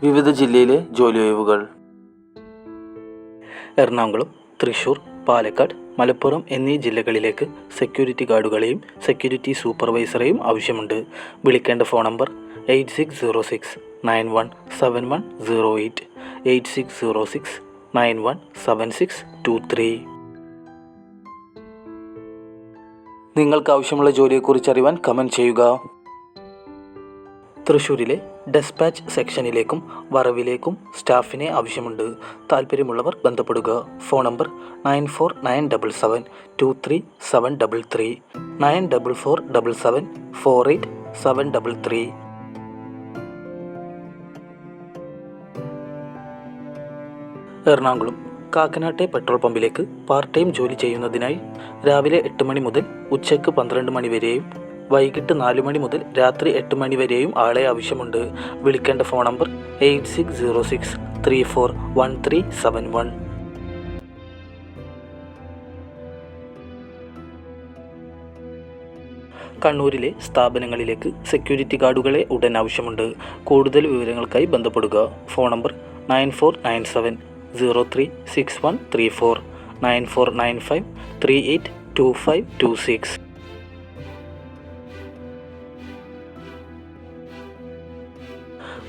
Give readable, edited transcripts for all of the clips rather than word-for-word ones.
വിവിധ ജില്ലയിലെ ജോലി ഒഴിവുകൾ. എറണാകുളം, തൃശ്ശൂർ, പാലക്കാട്, മലപ്പുറം എന്നീ ജില്ലകളിലേക്ക് സെക്യൂരിറ്റി ഗാർഡുകളെയും സെക്യൂരിറ്റി സൂപ്പർവൈസറെയും ആവശ്യമുണ്ട്. വിളിക്കേണ്ട ഫോൺ നമ്പർ 8606917108, 8606917623. നിങ്ങൾക്ക് ആവശ്യമുള്ള ജോലിയെക്കുറിച്ച് അറിയാൻ കമൻറ്റ് ചെയ്യുക. തൃശ്ശൂരിലെ ഡെസ്പാച്ച് സെക്ഷനിലേക്കും വറവിലേക്കും സ്റ്റാഫിനെ ആവശ്യമുണ്ട്. താല്പര്യമുള്ളവർ ബന്ധപ്പെടുക. Phone number 9497723733, 9447748733. എറണാകുളം കാക്കനാട്ടെ പെട്രോൾ പമ്പിലേക്ക് പാർട്ട് ടൈം ജോലി ചെയ്യുന്നതിനായി രാവിലെ 8 മണി മുതൽ ഉച്ചയ്ക്ക് 12 മണി വരെയും വൈകിട്ട് 4 മണി മുതൽ രാത്രി 8 മണി വരെയും ആളെ ആവശ്യമുണ്ട്. വിളിക്കേണ്ട ഫോൺ നമ്പർ 8606341371. കണ്ണൂരിലെ സ്ഥാപനങ്ങളിലേക്ക് സെക്യൂരിറ്റി ഗാർഡുകളെ ഉടൻ ആവശ്യമുണ്ട്. കൂടുതൽ വിവരങ്ങൾക്കായി ബന്ധപ്പെടുക. Phone number 9497036134, 9495382526.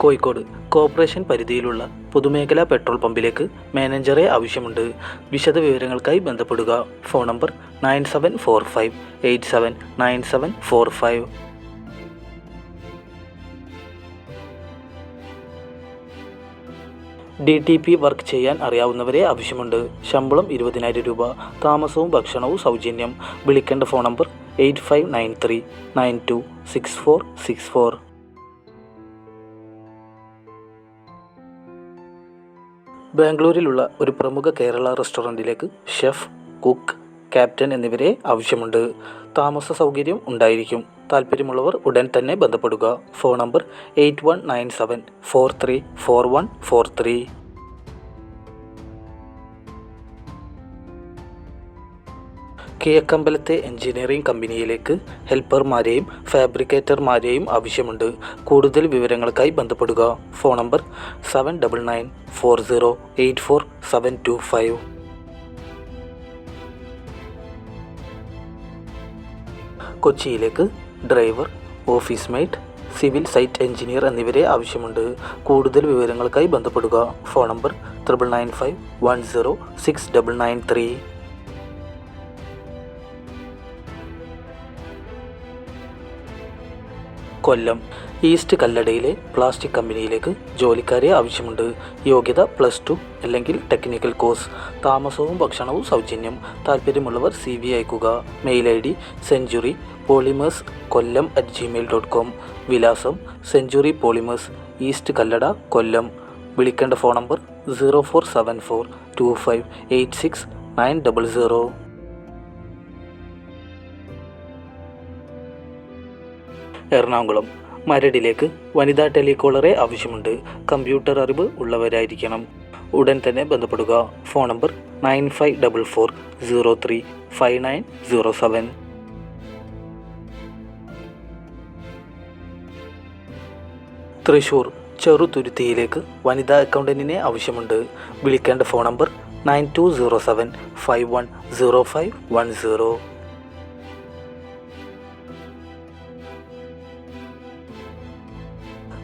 കോഴിക്കോട് കോർപ്പറേഷൻ പരിധിയിലുള്ള പൊതുമേഖലാ പെട്രോൾ പമ്പിലേക്ക് മാനേജറെ ആവശ്യമുണ്ട്. വിശദ വിവരങ്ങൾക്കായി ബന്ധപ്പെടുക. Phone number 9745879745. DTP വർക്ക് ചെയ്യാൻ അറിയാവുന്നവരെ ആവശ്യമുണ്ട്. ശമ്പളം 20,000 രൂപ. താമസവും ഭക്ഷണവും സൗജന്യം. വിളിക്കേണ്ട ഫോൺ നമ്പർ 8593926464. ബാംഗ്ലൂരിലുള്ള ഒരു പ്രമുഖ കേരള റെസ്റ്റോറൻറ്റിലേക്ക് ഷെഫ്, കുക്ക്, ക്യാപ്റ്റൻ എന്നിവരെ ആവശ്യമുണ്ട്. താമസ സൗകര്യം ഉണ്ടായിരിക്കും. താല്പര്യമുള്ളവർ ഉടൻ തന്നെ ബന്ധപ്പെടുക. Phone number 8197434143. കിഴക്കമ്പലത്തെ എഞ്ചിനീയറിംഗ് കമ്പനിയിലേക്ക് ഹെൽപ്പർമാരെയും ഫാബ്രിക്കേറ്റർമാരെയും ആവശ്യമുണ്ട്. കൂടുതൽ വിവരങ്ങൾക്കായി ബന്ധപ്പെടുക. Phone number 7994084725. കൊച്ചിയിലേക്ക് driver, office mate, civil site engineer എന്നിവരെ ആവശ്യമുണ്ട്. കൂടുതൽ വിവരങ്ങൾക്കായി ബന്ധപ്പെടുക. Phone number 9995106993. കൊല്ലം ഈസ്റ്റ് കല്ലടയിലെ പ്ലാസ്റ്റിക് കമ്പനിയിലേക്ക് ജോലിക്കാരെ ആവശ്യമുണ്ട്. യോഗ്യത +2 അല്ലെങ്കിൽ ടെക്നിക്കൽ കോഴ്സ്. താമസവും ഭക്ഷണവും സൗജന്യം. താല്പര്യമുള്ളവർ CV അയക്കുക. Mail ID centurypolymers@gmail.com. വിലാസം century polymers, east Kallada, Kollam. വിളിക്കേണ്ട ഫോൺ നമ്പർ 0474258690. എറണാകുളം മരടിലേക്ക് വനിതാ ടെലികോളറെ ആവശ്യമുണ്ട്. കമ്പ്യൂട്ടർ അറിവ് ഉള്ളവരായിരിക്കണം. ഉടൻ തന്നെ ബന്ധപ്പെടുക. Phone number 9544035907. തൃശ്ശൂർ ചെറുതുരുത്തിയിലേക്ക് വനിതാ അക്കൗണ്ടന്റിനെ ആവശ്യമുണ്ട്. വിളിക്കേണ്ട ഫോൺ നമ്പർ 9207510510.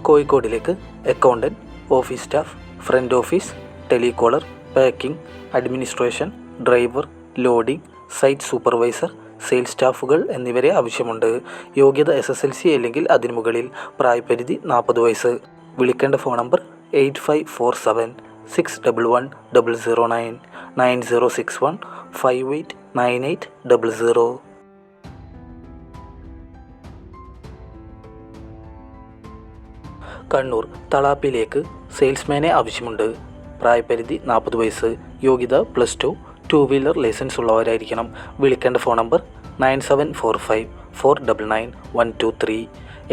കോഴിക്കോടിലേക്ക് accountant, office staff, front office, telecaller, packing, administration, driver, loading, site supervisor, sales സ്റ്റാഫുകൾ എന്നിവരെ ആവശ്യമുണ്ട്. യോഗ്യത SSLC അല്ലെങ്കിൽ അതിനു മുകളിൽ. പ്രായപരിധി 40 വയസ്സ്. വിളിക്കേണ്ട ഫോൺ നമ്പർ 8547611009, 9061589800. കണ്ണൂർ തളാപ്പിലേക്ക് സെയിൽസ്മാനെ ആവശ്യമുണ്ട്. പ്രായപരിധി 40 വയസ്സ്. യോഗ്യത +2, 2 വീലർ ലൈസൻസ് ഉള്ളവരായിരിക്കണം. വിളിക്കേണ്ട ഫോൺ നമ്പർ 9745499123,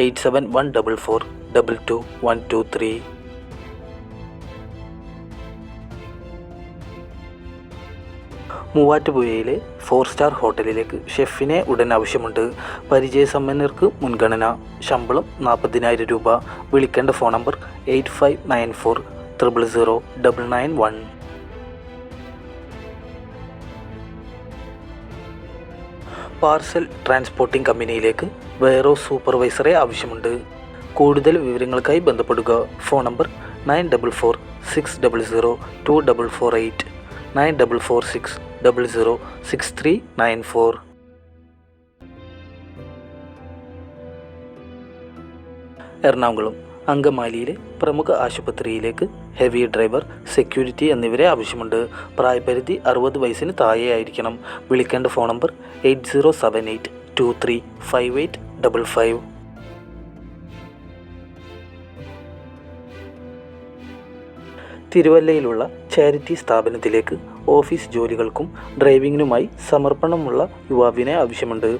8714422123. മൂവാറ്റുപുഴയിലെ 4 സ്റ്റാർ ഹോട്ടലിലേക്ക് ഷെഫിനെ ഉടൻ ആവശ്യമുണ്ട്. പരിചയസമ്പന്നർക്ക് മുൻഗണന. ശമ്പളം 40,000 രൂപ. വിളിക്കേണ്ട ഫോൺ നമ്പർ 8594000991. പാർസൽ ട്രാൻസ്പോർട്ടിംഗ് കമ്പനിയിലേക്ക് വെയർഹൗസ് സൂപ്പർവൈസറെ ആവശ്യമുണ്ട്. കൂടുതൽ വിവരങ്ങൾക്കായി ബന്ധപ്പെടുക. Phone number 9446002448, 9446006394. എറണാകുളം അങ്കമാലിയിലെ പ്രമുഖ ആശുപത്രിയിലേക്ക് ഹെവി ഡ്രൈവർ, സെക്യൂരിറ്റി എന്നിവരെ ആവശ്യമുണ്ട്. പ്രായപരിധി 60 വയസ്സിന് താഴെയായിരിക്കണം. വിളിക്കേണ്ട ഫോൺ നമ്പർ 8078235855. തിരുവല്ലയിലുള്ള ചാരിറ്റി സ്ഥാപനത്തിലേക്ക് ഓഫീസ് ജോലികൾക്കും ഡ്രൈവിങ്ങിനുമായി സമർപ്പണമുള്ള യുവാവിനെ ആവശ്യമുണ്ട്.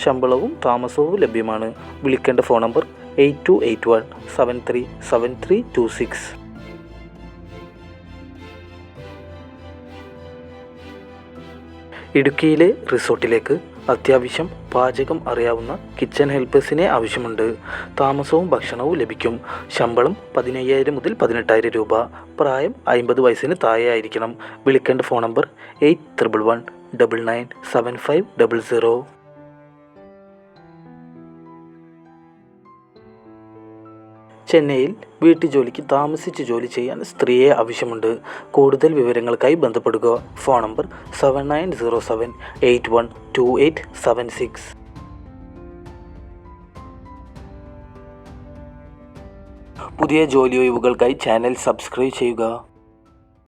ശമ്പളവും താമസവും ലഭ്യമാണ്. വിളിക്കേണ്ട ഫോൺ നമ്പർ 8281737326. ഇടുക്കിയിലെ റിസോർട്ടിലേക്ക് അത്യാവശ്യം പാചകം അറിയാവുന്ന കിച്ചൺ ഹെൽപ്പേഴ്സിനെ ആവശ്യമുണ്ട്. താമസവും ഭക്ഷണവും ലഭിക്കും. ശമ്പളം 15,000 മുതൽ 18,000 രൂപ. പ്രായം 50 വയസ്സിന് താഴെയായിരിക്കണം. വിളിക്കേണ്ട ഫോൺ നമ്പർ 8111997500. ചെന്നൈയിൽ വീട്ടുജോലിക്ക് താമസിച്ച് ജോലി ചെയ്യാൻ സ്ത്രീയെ ആവശ്യമുണ്ട്. കൂടുതൽ വിവരങ്ങൾക്കായി ബന്ധപ്പെടുക. Phone number 7907812876. പുതിയ ജോലി ഒഴിവുകൾക്കായി ചാനൽ സബ്സ്ക്രൈബ് ചെയ്യുക.